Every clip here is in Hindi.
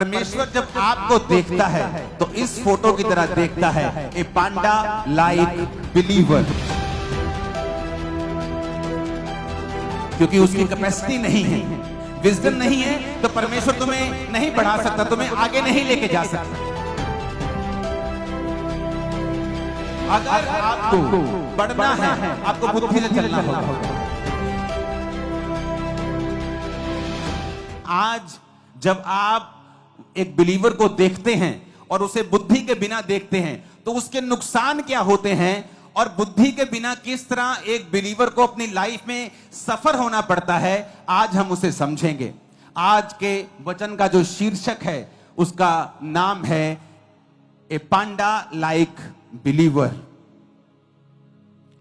परमेश्वर जब आपको देखता है तो इस फोटो की तरह देखता है, ए पांडा लाइक बिलीवर। क्योंकि उसकी कैपेसिटी नहीं है, विजडम नहीं है, तो परमेश्वर तुम्हें नहीं बढ़ा सकता, तुम्हें आगे नहीं लेके जा सकता। अगर आपको बढ़ना है, आपको बुद्धि से चलना होगा। आज जब आप एक बिलीवर को देखते हैं और उसे बुद्धि के बिना देखते हैं तो उसके नुकसान क्या होते हैं, और बुद्धि के बिना किस तरह एक बिलीवर को अपनी लाइफ में सफर होना पड़ता है, आज हम उसे समझेंगे। आज के वचन का जो शीर्षक है उसका नाम है ए पांडा लाइक बिलीवर।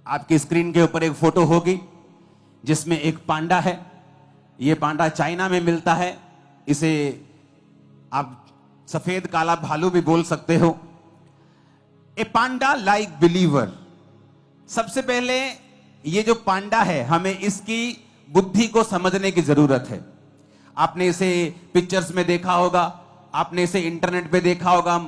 आपकी स्क्रीन के ऊपर एक फोटो होगी जिसमें एक पांडा है। यह पांडा चाइना में मिलता है, इसे आप सफेद काला भालू भी बोल सकते हो। ए पांडा लाइक बिलीवर। सबसे पहले ये जो पांडा है, हमें इसकी बुद्धि को समझने की जरूरत है। आपने इसे पिक्चर्स में देखा होगा, आपने इसे इंटरनेट पे देखा होगा,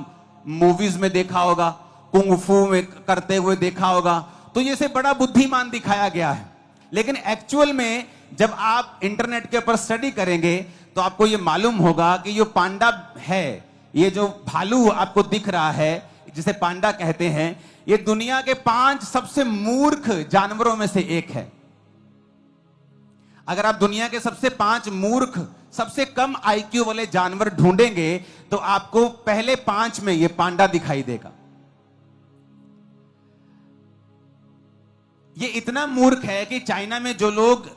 मूवीज में देखा होगा, कुंग फू में करते हुए देखा होगा, तो ये इसे बड़ा बुद्धिमान दिखाया गया है। लेकिन एक्चुअल में जब आप इंटरनेट के ऊपर स्टडी करेंगे तो आपको यह मालूम होगा कि जो पांडा है, ये जो भालू आपको दिख रहा है जिसे पांडा कहते हैं, ये दुनिया के 5 सबसे मूर्ख जानवरों में से एक है। अगर आप दुनिया के सबसे 5 मूर्ख, सबसे कम आईक्यू वाले जानवर ढूंढेंगे तो आपको पहले 5 में ये पांडा दिखाई देगा। ये इतना मूर्ख है कि चाइना में जो लोग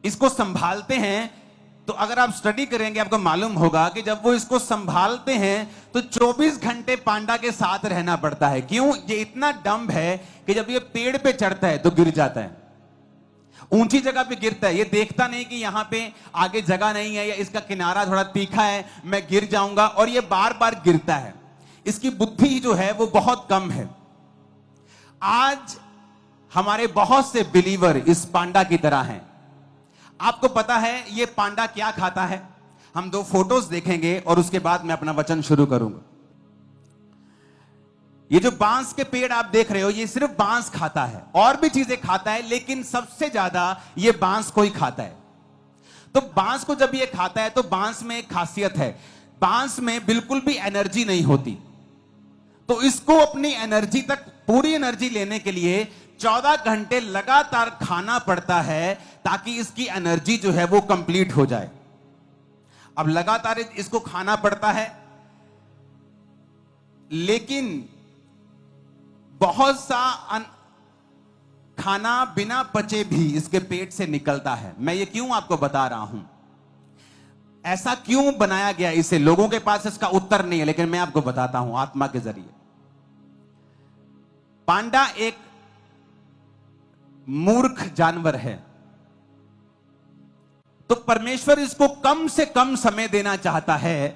इसको संभालते हैं, तो अगर आप स्टडी करेंगे आपको मालूम होगा कि जब वो इसको संभालते हैं तो 24 घंटे पांडा के साथ रहना पड़ता है। क्यों? ये इतना डम्ब है कि जब ये पेड़ पे चढ़ता है तो गिर जाता है, ऊंची जगह पे गिरता है। ये देखता नहीं कि यहां पे आगे जगह नहीं है या इसका किनारा थोड़ा तीखा है, मैं गिर जाऊंगा, और ये बार बार गिरता है। इसकी बुद्धि जो है वो बहुत कम है। आज हमारे बहुत से बिलीवर इस पांडा की तरह हैं। आपको पता है ये पांडा क्या खाता है? हम 2 फोटोज देखेंगे और उसके बाद मैं अपना वचन शुरू करूंगा। ये जो बांस के पेड़ आप देख रहे हो, ये सिर्फ बांस खाता है, और भी चीजें खाता है, लेकिन सबसे ज्यादा ये बांस को ही खाता है। तो बांस को जब ये खाता है तो बांस में एक खासियत है, बांस में बिल्कुल भी एनर्जी नहीं होती। तो इसको अपनी एनर्जी तक, पूरी एनर्जी लेने के लिए 14 घंटे लगातार खाना पड़ता है ताकि इसकी एनर्जी जो है वो कंप्लीट हो जाए। अब लगातार इसको खाना पड़ता है, लेकिन बहुत सा खाना बिना पचे भी इसके पेट से निकलता है। मैं ये क्यों आपको बता रहा हूं, ऐसा क्यों बनाया गया इसे, लोगों के पास इसका उत्तर नहीं है, लेकिन मैं आपको बताता हूं आत्मा के जरिए। पांडा एक मूर्ख जानवर है, तो परमेश्वर इसको कम से कम समय देना चाहता है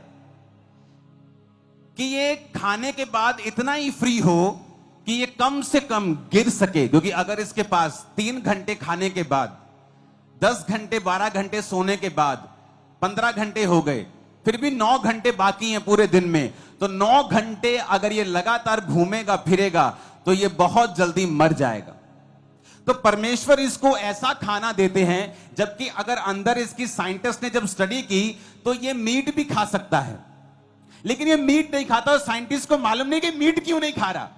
कि ये खाने के बाद इतना ही फ्री हो कि ये कम से कम गिर सके। क्योंकि अगर इसके पास 3 घंटे खाने के बाद, 10 घंटे 12 घंटे सोने के बाद 15 घंटे हो गए, फिर भी 9 घंटे बाकी हैं पूरे दिन में, तो 9 घंटे अगर ये लगातार घूमेगा फिरेगा तो ये बहुत जल्दी मर जाएगा। तो परमेश्वर इसको ऐसा खाना देते हैं, जबकि अगर अंदर इसकी साइंटिस्ट ने जब स्टडी की तो ये मीट भी खा सकता है, लेकिन ये मीट नहीं खाता। और साइंटिस्ट को मालूम नहीं कि मीट क्यों नहीं खा रहा,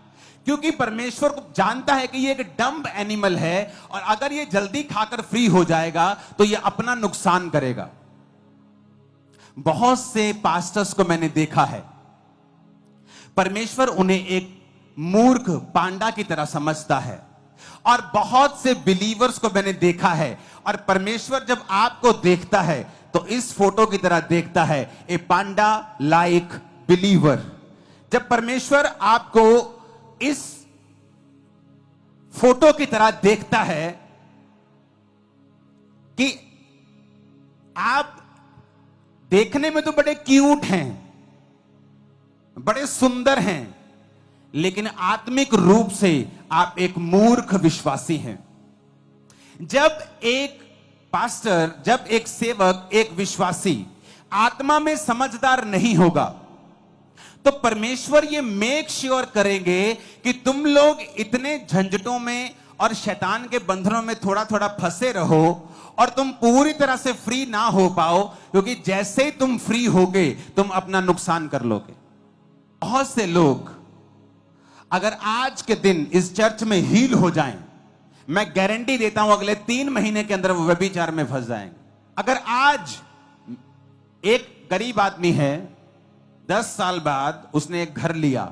क्योंकि परमेश्वर को जानता है कि ये एक डम्ब एनिमल है, और अगर ये जल्दी खाकर फ्री हो जाएगा तो ये अपना नुकसान करेगा। बहुत से पास्टर्स को मैंने देखा है, परमेश्वर उन्हें एक मूर्ख पांडा की तरह समझता है, और बहुत से बिलीवर्स को मैंने देखा है, और परमेश्वर जब आपको देखता है तो इस फोटो की तरह देखता है, ए पांडा लाइक बिलीवर। जब परमेश्वर आपको इस फोटो की तरह देखता है कि आप देखने में तो बड़े क्यूट हैं, बड़े सुंदर हैं, लेकिन आत्मिक रूप से आप एक मूर्ख विश्वासी हैं। जब एक पास्टर, जब एक सेवक, एक विश्वासी आत्मा में समझदार नहीं होगा, तो परमेश्वर ये मेक श्योर करेंगे कि तुम लोग इतने झंझटों में और शैतान के बंधनों में थोड़ा थोड़ा फंसे रहो और तुम पूरी तरह से फ्री ना हो पाओ, क्योंकि जैसे ही तुम फ्री होगे तुम अपना नुकसान कर लोगे। बहुत से लोग अगर आज के दिन इस चर्च में हील हो जाएं, मैं गारंटी देता हूं अगले 3 महीने के अंदर वो व्यभिचार में फंस जाएंगे। अगर आज एक गरीब आदमी है, 10 साल बाद उसने एक घर लिया,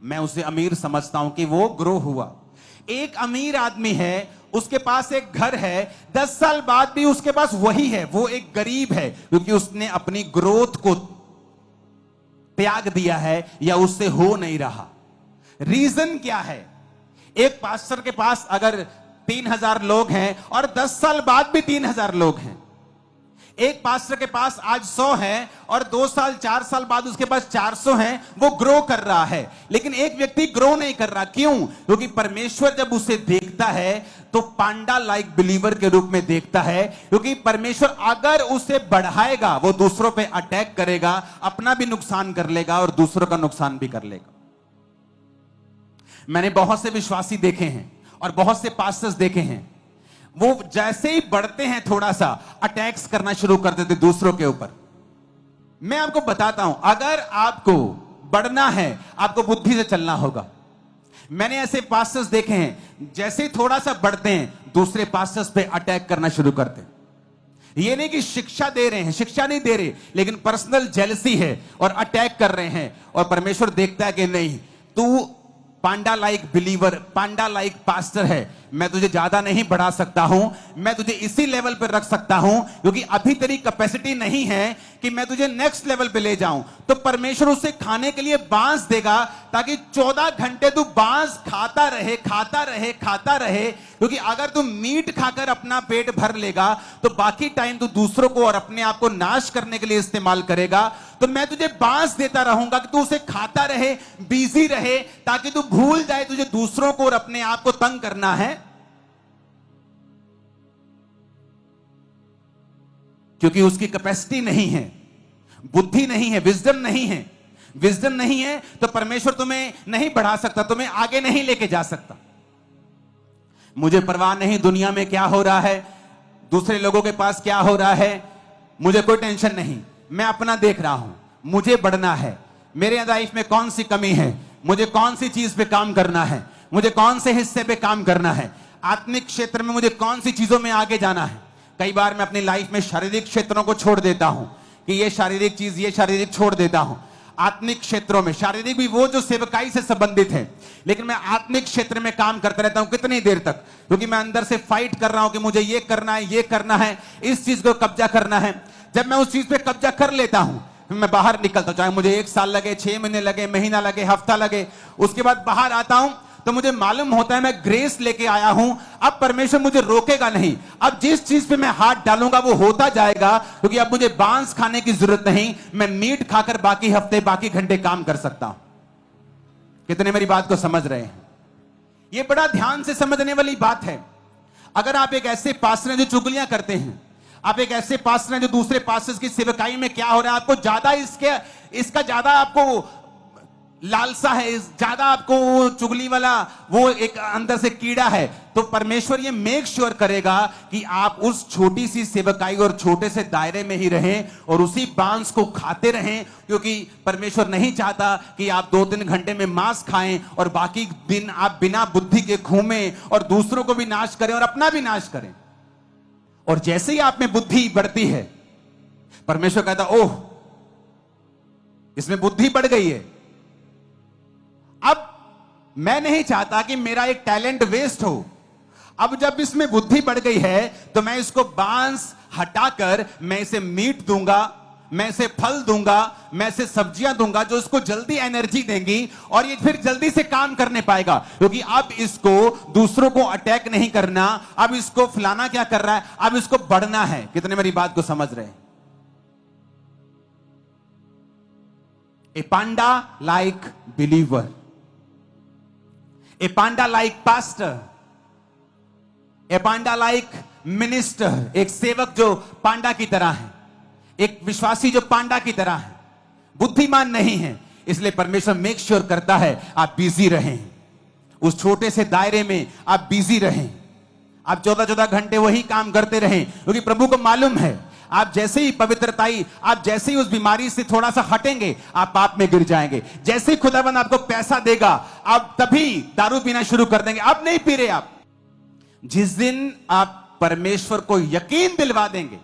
मैं उसे अमीर समझता हूं कि वो ग्रो हुआ। एक अमीर आदमी है, उसके पास एक घर है, 10 साल बाद भी उसके पास वही है, वो एक गरीब है, क्योंकि उसने अपनी ग्रोथ को त्याग दिया है या उससे हो नहीं रहा। रीजन क्या है? एक पास्टर के पास अगर 3000 लोग हैं और 10 साल बाद भी 3000 लोग हैं, एक पास्टर के पास आज 100 है और 2 साल 4 साल बाद उसके पास 400 हैं, वो ग्रो कर रहा है। लेकिन एक व्यक्ति ग्रो नहीं कर रहा, क्यों? क्योंकि परमेश्वर जब उसे देखता है तो पांडा लाइक बिलीवर के रूप में देखता है, क्योंकि परमेश्वर अगर उसे बढ़ाएगा वो दूसरों पे अटैक करेगा, अपना भी नुकसान कर लेगा और दूसरों का नुकसान भी कर लेगा। मैंने बहुत से विश्वासी देखे हैं और बहुत से पास्टर्स देखे हैं, वो जैसे ही बढ़ते हैं थोड़ा सा अटैक्स करना शुरू कर देते दूसरों के ऊपर। मैं आपको बताता हूं, अगर आपको बढ़ना है आपको बुद्धि से चलना होगा। मैंने ऐसे पास्टर्स देखे हैं, जैसे ही थोड़ा सा बढ़ते हैं दूसरे पास्टर्स पे अटैक करना शुरू करते हैं। ये नहीं कि शिक्षा दे रहे हैं, शिक्षा नहीं दे रहे, लेकिन पर्सनल जेलसी है और अटैक कर रहे हैं। और परमेश्वर देखता है कि नहीं, तू पांडा लाइक बिलीवर, पांडा लाइक पास्टर है, मैं तुझे ज्यादा नहीं बढ़ा सकता हूं, मैं तुझे इसी लेवल पर रख सकता हूं, क्योंकि अभी तेरी कैपेसिटी नहीं है कि मैं तुझे नेक्स्ट लेवल पे ले जाऊं। तो परमेश्वर उसे खाने के लिए बांस देगा, ताकि 14 घंटे तू बांस खाता रहे, खाता रहे, खाता रहे। क्योंकि अगर तू मीट खाकर अपना पेट भर लेगा तो बाकी टाइम तू दूसरों को और अपने आप को नाश करने के लिए इस्तेमाल करेगा। तो मैं तुझे बांस देता रहूंगा कि तू उसे खाता रहे, बिजी रहे, ताकि तू भूल जाए तुझे दूसरों को और अपने आप को तंग करना है। क्योंकि उसकी कैपेसिटी नहीं है, बुद्धि नहीं है, विजडम नहीं है। विजडम नहीं है तो परमेश्वर तुम्हें नहीं बढ़ा सकता, तुम्हें आगे नहीं लेके जा सकता। मुझे परवाह नहीं दुनिया में क्या हो रहा है, दूसरे लोगों के पास क्या हो रहा है, मुझे कोई टेंशन नहीं। मैं अपना देख रहा हूं, मुझे बढ़ना है। मेरे लाइफ में कौन सी कमी है, मुझे कौन सी चीज पे काम करना है, मुझे कौन से हिस्से पे काम करना है, आत्मिक क्षेत्र में मुझे कौन सी चीजों में आगे जाना है। कई बार मैं अपनी लाइफ में शारीरिक क्षेत्रों को छोड़ देता हूं कि ये शारीरिक चीज, ये शारीरिक छोड़ देता हूं। आत्मिक क्षेत्रों में, शारीरिक भी वो जो सेवकाई से संबंधित है, लेकिन मैं आत्मिक क्षेत्र में काम करता रहता हूं। कितनी देर तक? क्योंकि मैं अंदर से फाइट कर रहा हूं कि मुझे ये करना है, ये करना है, इस चीज को कब्जा करना है। जब मैं उस चीज पे कब्जा कर लेता हूं, फिर मैं बाहर निकलता हूं, चाहे मुझे 1 साल लगे, 6 महीने लगे, महीना लगे, हफ्ता लगे। उसके बाद बाहर आता हूं तो मुझे मालूम होता है मैं ग्रेस लेके आया हूं, अब परमेश्वर मुझे रोकेगा नहीं। अब जिस चीज पे मैं हाथ डालूंगा वो होता जाएगा, क्योंकि अब मुझे बांस खाने की जरूरत नहीं, मैं मीट खाकर बाकी हफ्ते, बाकी घंटे काम कर सकता हूं। कितने मेरी बात को समझ रहे हैं? ये बड़ा ध्यान से समझने वाली बात है। अगर आप एक ऐसे पास्टर हैं जो चुगलियां करते हैं, आप एक ऐसे पास्टर हैं जो दूसरे पास्टर्स की सेवकाई में क्या हो रहा है आपको ज्यादा इसका ज्यादा आपको लालसा है, ज्यादा आपको चुगली वाला वो एक अंदर से कीड़ा है, तो परमेश्वर ये मेक श्योर करेगा कि आप उस छोटी सी सेवकाई और छोटे से दायरे में ही रहें और उसी बांस को खाते रहें। क्योंकि परमेश्वर नहीं चाहता कि आप 2-3 घंटे में मांस खाएं और बाकी दिन आप बिना बुद्धि के घूमें और दूसरों को भी नाश करें और अपना भी नाश करें। और जैसे ही आप में बुद्धि बढ़ती है, परमेश्वर कहता ओह, इसमें बुद्धि बढ़ गई है। अब मैं नहीं चाहता कि मेरा एक टैलेंट वेस्ट हो। अब जब इसमें बुद्धि बढ़ गई है तो मैं इसको बांस हटाकर मैं इसे मीट दूंगा, मैं इसे फल दूंगा, मैं इसे सब्जियां दूंगा जो इसको जल्दी एनर्जी देंगी और ये फिर जल्दी से काम करने पाएगा। क्योंकि अब इसको दूसरों को अटैक नहीं करना, अब इसको फलाना क्या कर रहा है, अब इसको बढ़ना है। कितने मेरी बात को समझ रहे हैं? ए पांडा लाइक बिलीवर, ए पांडा लाइक पास्टर, ए पांडा लाइक मिनिस्टर, एक सेवक जो पांडा की तरह है। एक विश्वासी जो पांडा की तरह है, बुद्धिमान नहीं है, इसलिए परमेश्वर मेक श्योर करता है आप बिजी रहें, उस छोटे से दायरे में आप बिजी रहें, आप 14-14 घंटे वही काम करते रहें, क्योंकि प्रभु को मालूम है आप जैसे ही पवित्रताई, आप जैसे ही उस बीमारी से थोड़ा सा हटेंगे, आप पाप में गिर जाएंगे। जैसे ही खुदाबंद आपको पैसा देगा, आप तभी दारू पीना शुरू कर देंगे। आप नहीं पी रहे। आप जिस दिन आप परमेश्वर को यकीन दिलवा देंगे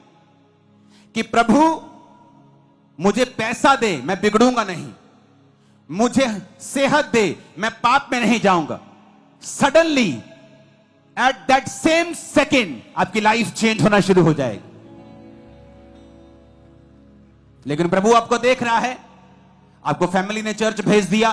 कि प्रभु मुझे पैसा दे, मैं बिगड़ूंगा नहीं, मुझे सेहत दे, मैं पाप में नहीं जाऊंगा, suddenly at that same second आपकी लाइफ चेंज होना शुरू हो जाएगी। लेकिन प्रभु आपको देख रहा है, आपको फैमिली ने चर्च भेज दिया,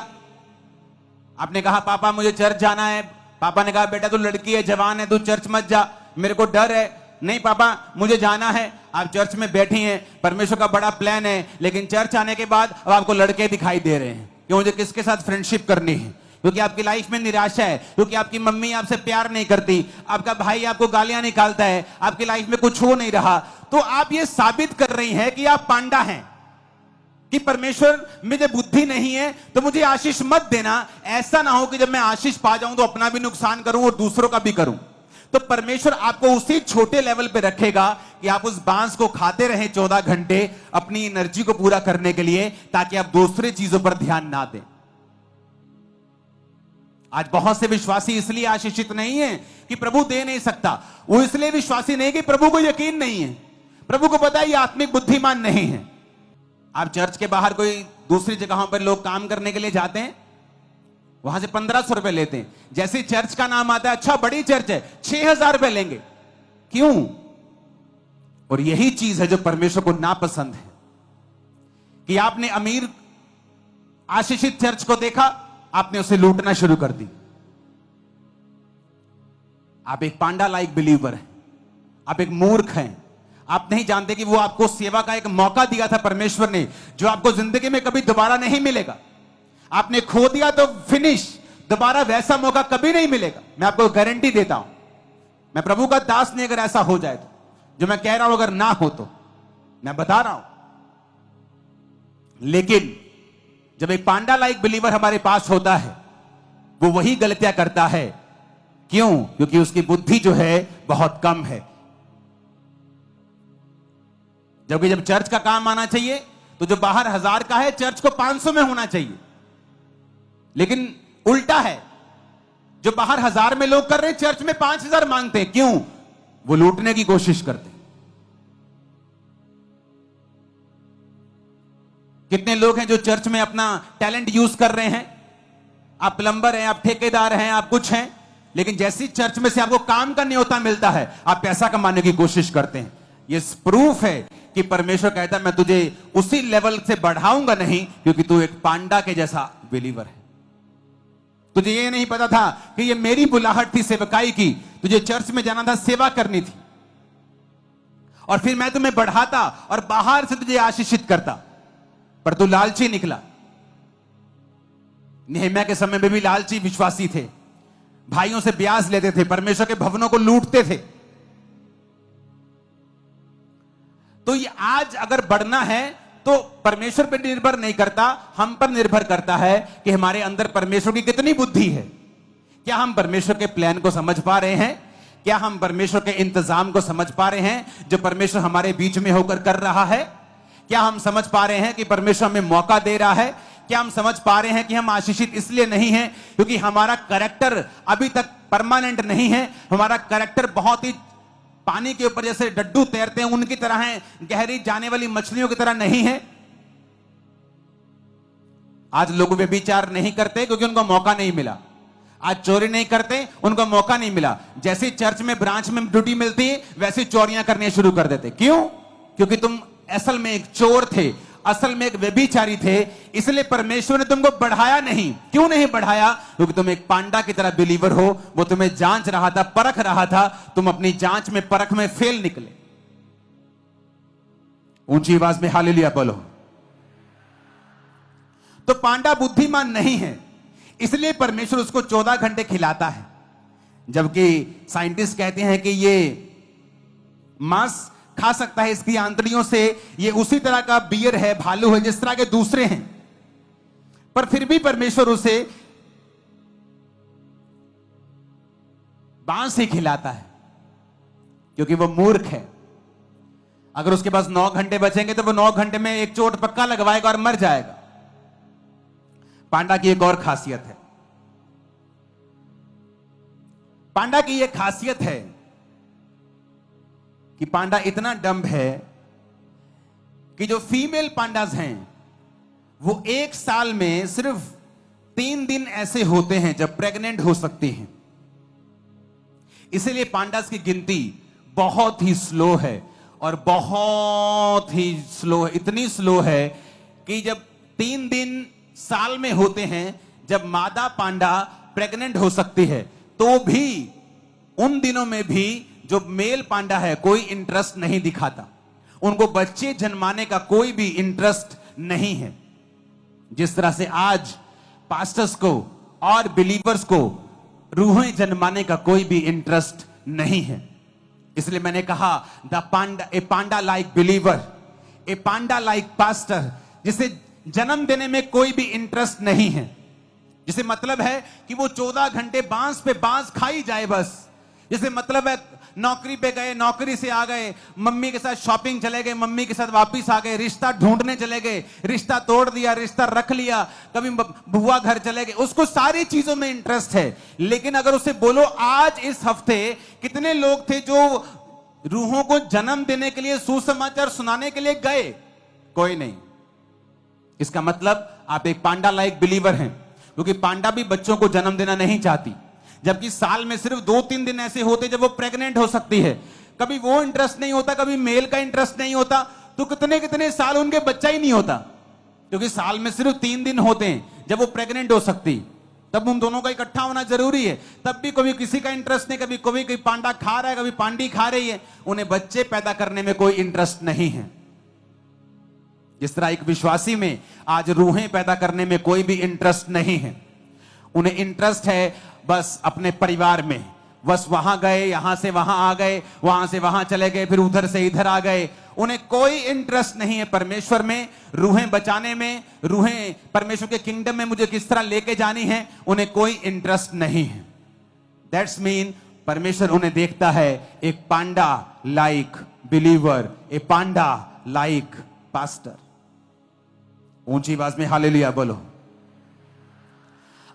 आपने कहा पापा मुझे चर्च जाना है, पापा ने कहा बेटा तू लड़की है, जवान है, तू चर्च मत जा, मेरे को डर है। नहीं पापा मुझे जाना है। आप चर्च में बैठी हैं, परमेश्वर का बड़ा प्लान है, लेकिन चर्च आने के बाद अब आपको लड़के दिखाई दे रहे हैं कि मुझे किसके साथ फ्रेंडशिप करनी है, क्योंकि आपकी लाइफ में निराशा है, क्योंकि आपकी मम्मी आपसे प्यार नहीं करती, आपका भाई आपको गालियां निकालता है, आपकी लाइफ में कुछ हो नहीं रहा। तो आप ये साबित कर रही हैं कि आप पांडा हैं, कि परमेश्वर मुझे बुद्धि नहीं है तो मुझे आशीष मत देना। ऐसा ना हो कि जब मैं आशीष पा जाऊं तो अपना भी नुकसान करूं और दूसरों का भी करूं। तो परमेश्वर आपको उसी छोटे लेवल पे रखेगा कि आप उस बांस को खाते रहें 14 घंटे अपनी एनर्जी को पूरा करने के लिए, ताकि आप दूसरी चीजों पर ध्यान ना दें। आज बहुत से विश्वासी इसलिए आशीषित नहीं है कि प्रभु दे नहीं सकता, वो इसलिए विश्वासी नहीं कि प्रभु को यकीन नहीं है, प्रभु को पता है ये आत्मिक बुद्धिमान नहीं है। आप चर्च के बाहर कोई दूसरी जगहों पर लोग काम करने के लिए जाते हैं, वहां से 1500 रुपए लेते हैं, जैसे चर्च का नाम आता है, अच्छा बड़ी चर्च है, 6000 रुपए लेंगे। क्यों? और यही चीज है जो परमेश्वर को नापसंद है, कि आपने अमीर आशीषित चर्च को देखा, आपने उसे लूटना शुरू कर दी। आप एक पांडा लाइक बिलीवर हैं, आप एक मूर्ख हैं, आप नहीं जानते कि वो आपको सेवा का एक मौका दिया था परमेश्वर ने, जो आपको जिंदगी में कभी दोबारा नहीं मिलेगा। आपने खो दिया तो फिनिश, दोबारा वैसा मौका कभी नहीं मिलेगा। मैं आपको गारंटी देता हूं, मैं प्रभु का दास नहीं, अगर ऐसा हो जाए तो, जो मैं कह रहा हूं अगर ना हो तो मैं बता रहा हूं। लेकिन जब एक पांडा लाइक बिलीवर हमारे पास होता है, वो वही गलतियां करता है। क्यों? क्योंकि उसकी बुद्धि जो है बहुत कम है। जबकि जब चर्च का काम आना चाहिए तो जो बाहर 1000 का है, चर्च को 500 में होना चाहिए। लेकिन उल्टा है, जो बाहर 1000 में लोग कर रहे हैं, चर्च में 5000 मांगते हैं। क्यों? वो लूटने की कोशिश करते हैं। कितने लोग हैं जो चर्च में अपना टैलेंट यूज कर रहे हैं, आप प्लम्बर हैं, आप ठेकेदार हैं, आप कुछ हैं, लेकिन जैसी चर्च में से आपको काम का न्योता मिलता है, आप पैसा कमाने की कोशिश करते हैं। ये प्रूफ है कि परमेश्वर कहता है मैं तुझे उसी लेवल से बढ़ाऊंगा नहीं, क्योंकि तू एक पांडा के जैसा बिलीवर है। तुझे ये नहीं पता था कि ये मेरी बुलाहट थी सेवकाई की, तुझे चर्च में जाना था, सेवा करनी थी, और फिर मैं तुम्हें बढ़ाता और बाहर से तुझे आशीषित करता, पर तू लालची निकला। नेहम्याह के समय में भी लालची विश्वासी थे, भाइयों से ब्याज लेते थे, परमेश्वर के भवनों को लूटते थे। तो ये आज अगर बढ़ना है तो परमेश्वर पर निर्भर नहीं करता, हम पर निर्भर करता है कि हमारे अंदर परमेश्वर की कितनी बुद्धि है। क्या हम परमेश्वर के प्लान को समझ पा रहे हैं? क्या हम परमेश्वर के इंतजाम को समझ पा रहे हैं जो परमेश्वर हमारे बीच में होकर कर रहा है? क्या हम समझ पा रहे हैं कि परमेश्वर हमें मौका दे रहा है? क्या हम समझ पा रहे हैं कि हम आशीषित इसलिए नहीं हैं क्योंकि हमारा कैरेक्टर अभी तक परमानेंट नहीं है, हमारा कैरेक्टर बहुत ही पानी के ऊपर जैसे डड्डू तैरते हैं उनकी तरह है, गहरी जाने वाली मछलियों की तरह नहीं है। आज लोग व्यभिचार नहीं करते क्योंकि उनको मौका नहीं मिला, आज चोरी नहीं करते उनको मौका नहीं मिला। जैसे चर्च में ब्रांच में ड्यूटी मिलती है, वैसे चोरियां करनी शुरू कर देते। क्यों? क्योंकि तुम असल में एक चोर थे, असल में एक व्यभिचारी थे, इसलिए परमेश्वर ने तुमको बढ़ाया नहीं। क्यों नहीं बढ़ाया? क्योंकि तुम एक पांडा की तरह बिलीवर हो, वो तुम्हें जांच रहा था, परख रहा था, तुम अपनी जांच में परख में फेल निकले। ऊंची आवाज में हालेलुया बोलो। तो पांडा बुद्धिमान नहीं है, इसलिए परमेश्वर उसको 14 घंटे खिलाता है, जबकि साइंटिस्ट कहते हैं कि ये मांस खा सकता है इसकी आंतड़ियों से। ये उसी तरह का बियर है, भालू है, जिस तरह के दूसरे हैं, पर फिर भी परमेश्वर उसे बांस ही खिलाता है, क्योंकि वो मूर्ख है। अगर उसके पास 9 घंटे बचेंगे तो वो 9 घंटे में एक चोट पक्का लगवाएगा और मर जाएगा। पांडा की एक और खासियत है, पांडा की यह खासियत है कि पांडा इतना डम्ब है कि जो फीमेल पांडास हैं वो एक साल में सिर्फ 3 दिन ऐसे होते हैं जब प्रेग्नेंट हो सकती हैं। इसीलिए पांडास की गिनती बहुत ही स्लो है, और बहुत ही स्लो है, इतनी स्लो है कि जब 3 दिन साल में होते हैं जब मादा पांडा प्रेग्नेंट हो सकती है, तो भी उन दिनों में भी जो मेल पांडा है कोई इंटरेस्ट नहीं दिखाता, उनको बच्चे जन्माने का कोई भी इंटरेस्ट नहीं है। जिस तरह से आज पास्टर्स को और बिलीवर्स को रूहें जन्माने का कोई भी इंटरेस्ट नहीं है। इसलिए मैंने कहा ए पांडा लाइक बिलीवर, ए पांडा लाइक पास्टर, जिसे जन्म देने में कोई भी इंटरेस्ट नहीं है, जिसे मतलब है कि वो 14 घंटे बांस पे बांस खाई जाए बस। जिसे मतलब है नौकरी पे गए, नौकरी से आ गए, मम्मी के साथ शॉपिंग चले गए, मम्मी के साथ वापस आ गए, रिश्ता ढूंढने चले गए, रिश्ता तोड़ दिया, रिश्ता रख लिया, कभी बुआ घर चले गए, उसको सारी चीजों में इंटरेस्ट है। लेकिन अगर उसे बोलो आज इस हफ्ते कितने लोग थे जो रूहों को जन्म देने के लिए, सुसमाचार सुनाने के लिए गए, कोई नहीं। इसका मतलब आप एक पांडा लाइक बिलीवर हैं, क्योंकि पांडा भी बच्चों को जन्म देना नहीं चाहती, जबकि साल में सिर्फ 2-3 दिन ऐसे होते जब वो प्रेग्नेंट हो सकती है। कभी वो इंटरेस्ट नहीं होता, कभी मेल का इंटरेस्ट नहीं होता, तो कितने कितने साल उनके बच्चा ही नहीं होता, क्योंकि साल में सिर्फ 3 दिन होते हैं जब वो प्रेग्नेंट हो सकती। तब उन दोनों का इकट्ठा होना जरूरी है, तब भी कभी किसी का इंटरेस्ट नहीं, कभी कोई पांडा खा रहा है, कभी पांडी खा रही है, उन्हें बच्चे पैदा करने में कोई इंटरेस्ट नहीं है। जिस तरह एक विश्वासी में आज रूहें पैदा करने में कोई भी इंटरेस्ट नहीं है, उन्हें इंटरेस्ट है बस अपने परिवार में, बस वहां गए, यहां से वहां आ गए, वहां से वहां चले गए, फिर उधर से इधर आ गए, उन्हें कोई इंटरेस्ट नहीं है परमेश्वर में, रूहें बचाने में, रूहें परमेश्वर के किंगडम में मुझे किस तरह लेके जानी है, उन्हें कोई इंटरेस्ट नहीं है। दैट्स मीन परमेश्वर उन्हें देखता है एक पांडा लाइक बिलीवर, ए पांडा लाइक पास्टर। ऊंची आवाज में हालेलुया बोलो।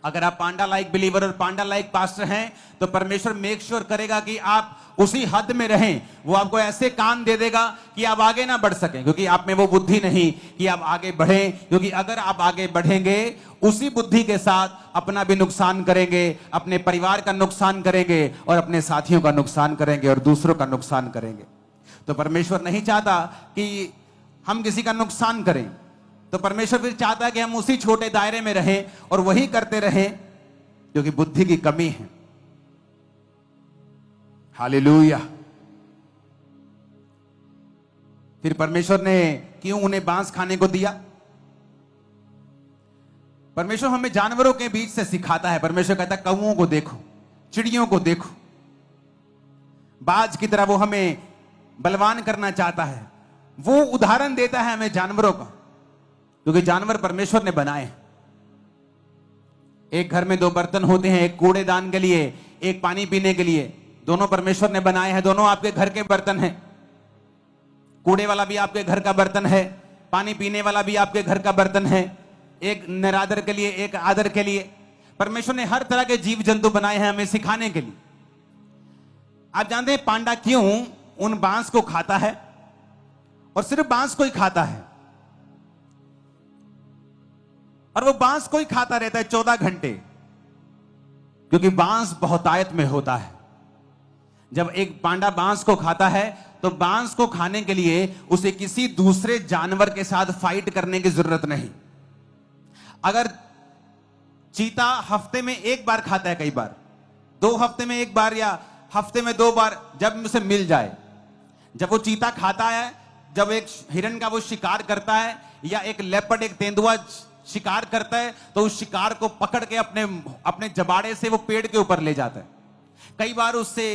अगर आप पांडा लाइक बिलीवर और पांडा लाइक पास्टर हैं तो परमेश्वर मेक श्योर करेगा कि आप उसी हद में रहें। वो आपको ऐसे कान दे देगा कि आप आगे ना बढ़ सकें, क्योंकि आप में वो बुद्धि नहीं कि आप आगे बढ़ें, क्योंकि अगर आप आगे बढ़ेंगे उसी बुद्धि के साथ अपना भी नुकसान करेंगे, अपने परिवार का नुकसान करेंगे, और अपने साथियों का नुकसान करेंगे, और दूसरों का नुकसान करेंगे। तो परमेश्वर नहीं चाहता कि हम किसी का नुकसान करें, तो परमेश्वर फिर चाहता है कि हम उसी छोटे दायरे में रहें और वही करते रहें, क्योंकि बुद्धि की कमी है। हालेलुया। फिर परमेश्वर ने क्यों उन्हें बांस खाने को दिया? परमेश्वर हमें जानवरों के बीच से सिखाता है। परमेश्वर कहता है कौओं को देखो, चिड़ियों को देखो, बाज की तरह वो हमें बलवान करना चाहता है। वो उदाहरण देता है हमें जानवरों का, क्योंकि जानवर परमेश्वर ने बनाए। एक घर में 2 बर्तन होते हैं, एक कूड़ेदान के लिए, एक पानी पीने के लिए। दोनों परमेश्वर ने बनाए हैं, दोनों आपके घर के बर्तन हैं। कूड़े वाला भी आपके घर का बर्तन है, पानी पीने वाला भी आपके घर का बर्तन है। एक निरादर के लिए, एक आदर के लिए। परमेश्वर ने हर तरह के जीव जंतु बनाए हैं हमें सिखाने के लिए। आप जानते हैं पांडा क्यों उन बांस को खाता है, और सिर्फ बांस को ही खाता है, और वो बांस को ही खाता रहता है 14 घंटे? क्योंकि बांस बहुतायत में होता है। जब एक पांडा बांस को खाता है तो बांस को खाने के लिए उसे किसी दूसरे जानवर के साथ फाइट करने की जरूरत नहीं। अगर चीता हफ्ते में 1 बार खाता है, कई बार 2 हफ्ते में 1 बार, या हफ्ते में 2 बार, जब उसे मिल जाए, जब वो चीता खाता है, जब एक हिरन का वो शिकार करता है, या एक लेपर्ड, एक तेंदुआ शिकार करता है, तो उस शिकार को पकड़ के अपने जबाड़े से वो पेड़ के ऊपर ले जाता है। कई बार उससे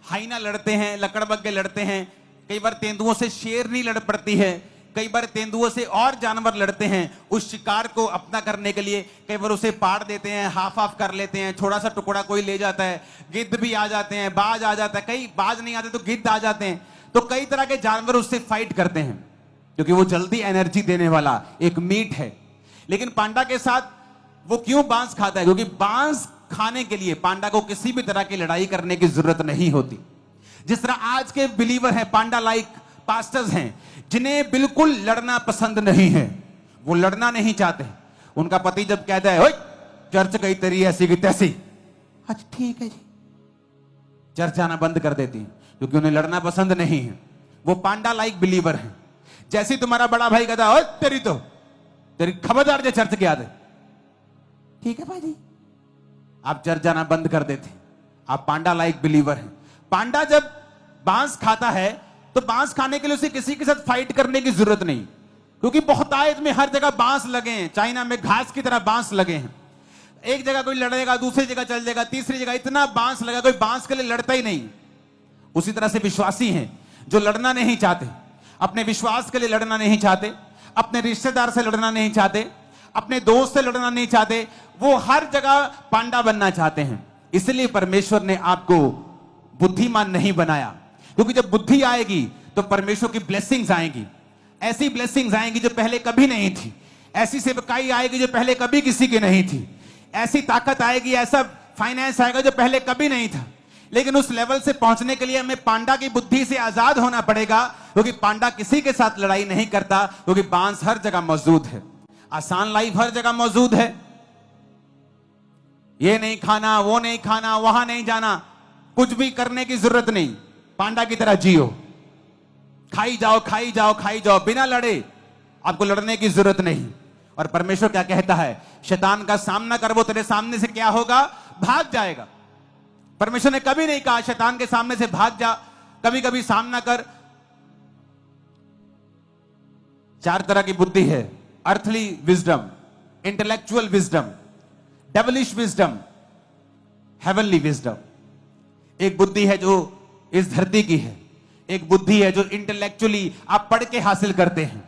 हाइना लड़ते हैं, लकड़बग्गे लड़ते हैं, कई बार तेंदुओं से शेरनी लड़ पड़ती है, कई बार तेंदुओं से और जानवर लड़ते हैं उस शिकार को अपना करने के लिए। कई बार उसे पाड़ देते हैं, हाफ हाफ कर लेते हैं, थोड़ा सा टुकड़ा कोई ले जाता है। गिद्ध भी आ जाते हैं, बाज आ जाता है, कई बाज नहीं आते तो गिद्ध आ जाते हैं। तो कई तरह के जानवर उससे फाइट करते हैं क्योंकि वो जल्दी एनर्जी देने वाला एक मीट है। लेकिन पांडा के साथ वो क्यों बांस खाता है? क्योंकि बांस खाने के लिए पांडा को किसी भी तरह की लड़ाई करने की जरूरत नहीं होती। जिस तरह आज के बिलीवर हैं, पांडा लाइक पास्टर्स हैं, जिन्हें बिल्कुल लड़ना पसंद नहीं है, वो लड़ना नहीं चाहते। उनका पति जब कहता है ओए चर्च कई तरी ऐसी की तैसी, अच्छा ठीक है जी, चर्च जाना बंद कर देती है क्योंकि उन्हें लड़ना पसंद नहीं है। वो पांडा लाइक बिलीवर है। जैसे तुम्हारा बड़ा भाई कहता है तेरी खबरदार जो चर्च के आते, ठीक है भाई जी, आप चर्च जाना बंद कर देते। आप पांडा लाइक बिलीवर हैं। पांडा जब बांस खाता है तो बांस खाने के लिए उसे किसी के साथ फाइट करने की जरूरत नहीं, क्योंकि बहुतायत में हर जगह बांस लगे हैं। चाइना में घास की तरह बांस लगे हैं। एक जगह कोई लड़ेगा, दूसरी जगह चल जाएगा, तीसरी जगह इतना बांस लगा, कोई बांस के लिए लड़ता ही नहीं। उसी तरह से विश्वासी हैं जो लड़ना नहीं चाहते, अपने विश्वास के लिए लड़ना नहीं चाहते, अपने रिश्तेदार से लड़ना नहीं चाहते, अपने दोस्त से लड़ना नहीं चाहते, वो हर जगह पांडा बनना चाहते हैं। इसलिए परमेश्वर ने आपको बुद्धिमान नहीं बनाया, क्योंकि जब बुद्धि आएगी तो परमेश्वर की ब्लेसिंग्स आएंगी। ऐसी ब्लेसिंग्स आएंगी जो पहले कभी नहीं थी, ऐसी सेवकाई आएगी जो पहले कभी किसी की नहीं थी, ऐसी ताकत आएगी, ऐसा फाइनेंस आएगा जो पहले कभी नहीं था। लेकिन उस लेवल से पहुंचने के लिए हमें पांडा की बुद्धि से आजाद होना पड़ेगा, क्योंकि पांडा किसी के साथ लड़ाई नहीं करता, क्योंकि बांस हर जगह मौजूद है। आसान लाइफ हर जगह मौजूद है। ये नहीं खाना, वो नहीं खाना, वहां नहीं जाना, कुछ भी करने की जरूरत नहीं। पांडा की तरह जियो, खाई जाओ खाई जाओ खाई जाओ, बिना लड़े। आपको लड़ने की जरूरत नहीं। और परमेश्वर क्या कहता है? शैतान का सामना कर, वो तेरे सामने से क्या होगा? भाग जाएगा। परमेश्वर ने कभी नहीं कहा शैतान के सामने से भाग जा, कभी कभी सामना कर। 4 तरह की बुद्धि है: earthly wisdom, intellectual wisdom, devilish wisdom, heavenly wisdom. एक बुद्धि है जो इस धरती की है, एक बुद्धि है जो इंटेलेक्चुअली आप पढ़ के हासिल करते हैं।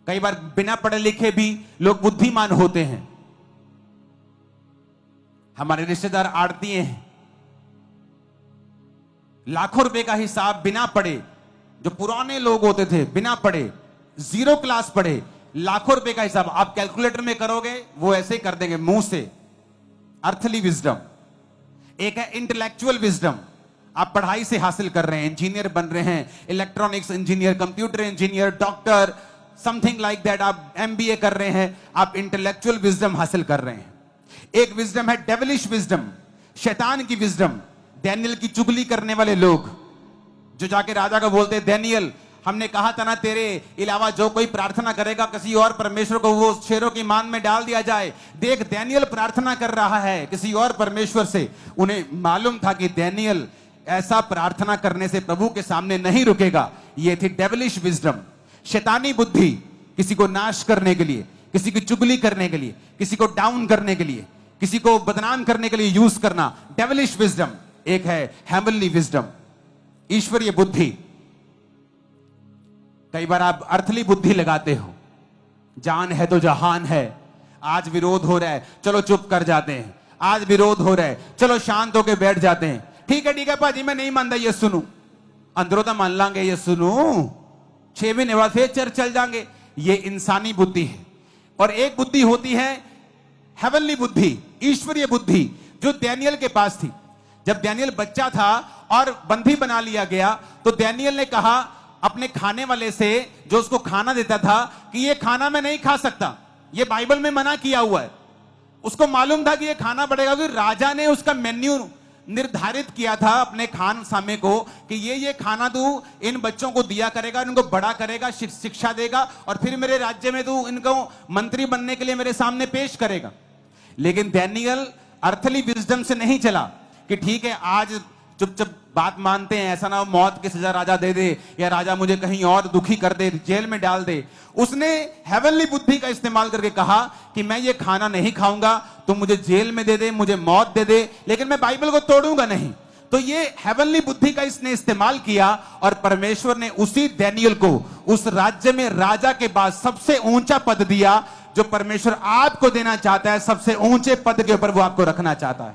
कई बार बिना पढ़े लिखे भी लोग बुद्धिमान होते हैं। हमारे रिश्तेदार आड़तीए हैं, लाखों रुपए का हिसाब बिना पढ़े, जो पुराने लोग होते थे बिना पढ़े, 0 क्लास पढ़े, लाखों रुपए का हिसाब आप कैलकुलेटर में करोगे वो ऐसे कर देंगे मुंह से। Earthly wisdom. एक है इंटेलेक्चुअल विजडम, आप पढ़ाई से हासिल कर रहे हैं, इंजीनियर बन रहे हैं, electronics engineer, computer engineer, doctor, something like that, आप एमबीए कर रहे हैं, आप इंटेलेक्चुअल विजडम हासिल कर रहे हैं। एक विजडम है डेविलिश विजडम, शैतान की विजडम। डैनियल की चुगली करने वाले लोग जो जाके राजा को बोलते हैं, डैनियल हमने कहा था ना तेरे अलावा जो कोई प्रार्थना करेगा किसी और परमेश्वर को वो शेरों की मान में डाल दिया जाए। देख डैनियल प्रार्थना कर रहा है किसी और परमेश्वर से। उन्हें मालूम था कि डैनियल ऐसा प्रार्थना करने से प्रभु के सामने नहीं रुकेगा। ये थी डेविलिश विजडम, शैतानी बुद्धि, किसी को नाश करने के लिए, किसी की चुगली करने के लिए, किसी को डाउन करने के लिए, किसी को बदनाम करने के लिए यूज करना, डेविलिश विजडम। एक है हेवनली विजडम, ईश्वरीय बुद्धि। कई बार आप अर्थली बुद्धि लगाते हो, जान है तो जहान है, आज विरोध हो रहा है चलो चुप कर जाते हैं, आज विरोध हो रहा है चलो शांत होकर बैठ जाते हैं। ठीक है भाजी मैं नहीं मानता, ये सुनू, अंदरों तो मान लांगे, ये सुनू 6 महीने बाद फिर चर्च चल जाएंगे। ये इंसानी बुद्धि है। और एक बुद्धि होती है हेवनली बुद्धि, ईश्वरीय बुद्धि, जो डैनियल के पास थी। जब डैनियल बच्चा था और बंदी बना लिया गया तो डैनियल ने कहा अपने खाने वाले से जो उसको खाना देता था कि ये खाना मैं नहीं खा सकता, ये बाइबल में मना किया हुआ है। उसको मालूम था कि ये खाना पड़ेगा, क्योंकि राजा ने उसका मेन्यू निर्धारित किया था अपने खान सामे को कि ये खाना तू इन बच्चों को दिया करेगा, इनको बड़ा करेगा, शिक्षा देगा और फिर मेरे राज्य में तू इनको मंत्री बनने के लिए मेरे सामने पेश करेगा। लेकिन डैनियल अर्थली विजडम से नहीं चला कि ठीक है आज चुप बात मानते हैं, ऐसा ना हो मौत की सजा राजा दे दे या राजा मुझे कहीं और दुखी कर दे, जेल में डाल दे। उसने हेवनली बुद्धि का इस्तेमाल करके कहा कि मैं ये खाना नहीं खाऊंगा, तुम मुझे जेल में दे दे, मुझे मौत दे दे, लेकिन मैं बाइबल को तोड़ूंगा नहीं। तो ये हेवनली बुद्धि का इसने इस्तेमाल किया और परमेश्वर ने उसी डैनियल को उस राज्य में राजा के बाद सबसे ऊंचा पद दिया जो परमेश्वर आपको देना चाहता है। सबसे ऊंचे पद के ऊपर वो आपको रखना चाहता है।